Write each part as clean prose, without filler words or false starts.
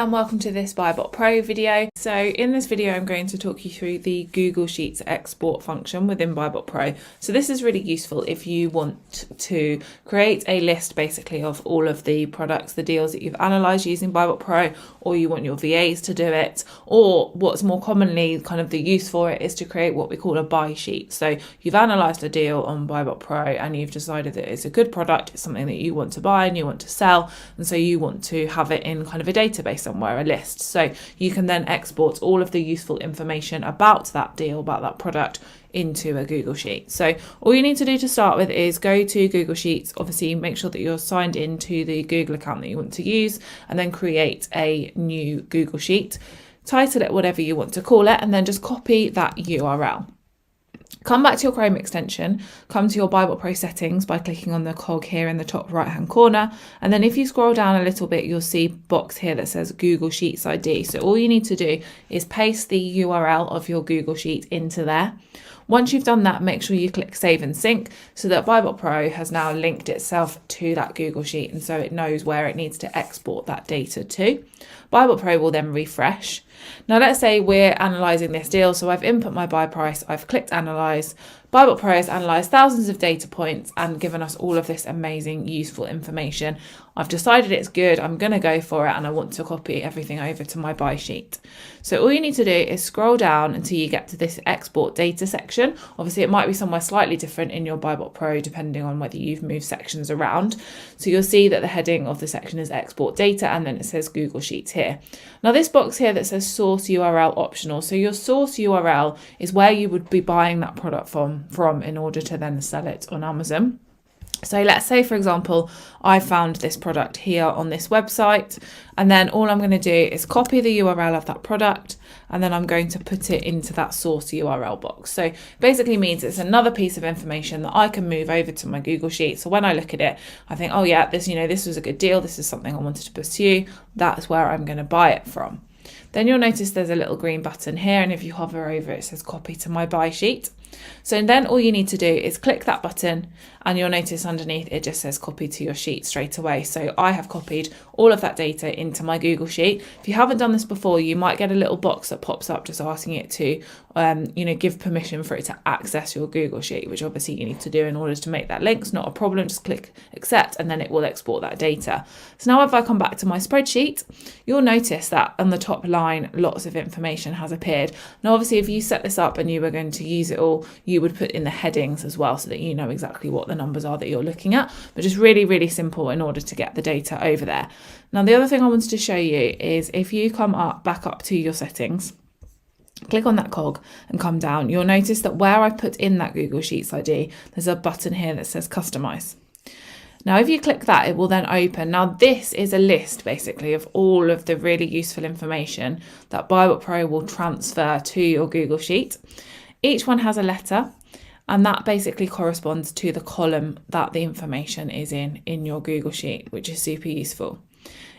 and welcome to this BuyBotPro video. So in this video I'm going to talk you through the Google Sheets export function within BuyBotPro. So this is really useful if you want to create a list basically of all of the products, the deals that you've analysed using BuyBotPro, or you want your VAs to do it, or what's more commonly kind of the use for it is to create what we call a buy sheet. So you've analysed a deal on BuyBotPro and you've decided that it's a good product, it's something that you want to buy and you want to sell, and so you want to have it in kind of a database somewhere, a list. So you can then export all of the useful information about that deal, about that product, into a Google Sheet. So all you need to do to start with is go to Google Sheets. Obviously make sure that you're signed into the Google account that you want to use, and then create a new Google Sheet. Title it whatever you want to call it, and then just copy that URL. Come back to your Chrome extension, come to your BuyBotPro settings by clicking on the cog here in the top right hand corner, and then if you scroll down a little bit you'll see a box here that says Google Sheets ID. So all you need to do is paste the URL of your Google Sheet into there. Once you've done that, make sure you click Save and Sync so that BuyBotPro has now linked itself to that Google Sheet, and so it knows where it needs to export that data to. BuyBotPro will then refresh. Now let's say we're analysing this deal, so I've input my buy price, I've clicked Analyse. BuyBotPro has analysed thousands of data points and given us all of this amazing useful information. I've decided it's good, I'm going to go for it, and I want to copy everything over to my buy sheet. So all you need to do is scroll down until you get to this export data section. Obviously it might be somewhere slightly different in your BuyBotPro depending on whether you've moved sections around. So you'll see that the heading of the section is export data, and then it says Google Sheets here. Now this box here that says source URL optional, so your source URL is where you would be buying that product from in order to then sell it on Amazon. So let's say, for example, I found this product here on this website, and then all I'm going to do is copy the URL of that product, and then I'm going to put it into that source URL box. So basically means it's another piece of information that I can move over to my Google Sheet. So when I look at it, I think, oh yeah, this was a good deal. This is something I wanted to pursue. That's where I'm going to buy it from. Then you'll notice there's a little green button here, and if you hover over it says copy to my buy sheet. So then all you need to do is click that button, and you'll notice underneath it just says copy to your sheet straight away. So I have copied all of that data into my Google Sheet. If you haven't done this before, you might get a little box that pops up just asking it to give permission for it to access your Google Sheet, which obviously you need to do in order to make that link. It's not a problem, just click accept and then it will export that data. So now if I come back to my spreadsheet, you'll notice that on the top line lots of information has appeared. Now obviously if you set this up and you were going to use it all, you would put in the headings as well so that you know exactly what the numbers are that you're looking at, but just really simple in order to get the data over there. Now the other thing I wanted to show you is if you come back up to your settings, click on that cog and come down, you'll notice that where I put in that Google Sheets ID, there's a button here that says customize. Now if you click that, it will then open. Now this is a list basically of all of the really useful information that BuyBotPro will transfer to your Google Sheet. Each one has a letter, and that basically corresponds to the column that the information is in your Google Sheet, which is super useful.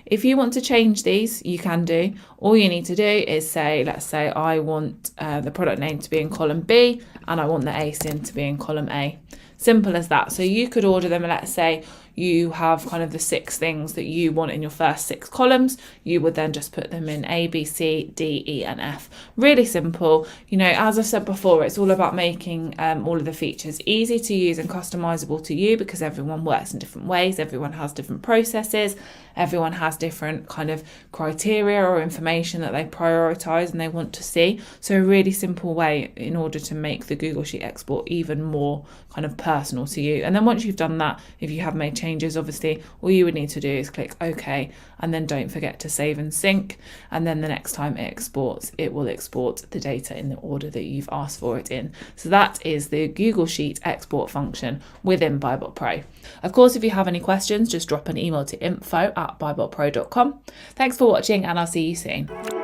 If you want to change these, you can do. All you need to do is say, let's say I want the product name to be in column B and I want the ASIN to be in column A. Simple as that. So you could order them, let's say you have kind of the 6 things that you want in your first 6 columns. You would then just put them in A, B, C, D, E and F. Really simple. As I said before, it's all about making all of the features easy to use and customizable to you, because everyone works in different ways. Everyone has different processes. Everyone has different kind of criteria or information that they prioritize and they want to see. So a really simple way in order to make the Google Sheet export even more kind of personal to you. And then once you've done that, if you have made changes, obviously all you would need to do is click OK, and then don't forget to save and sync, and then the next time it exports, it will export the data in the order that you've asked for it in. So that is the Google Sheet export function within BuyBotPro. Of course, if you have any questions, just drop an email to info@buybotpro.com. Thanks for watching, and I'll see you soon.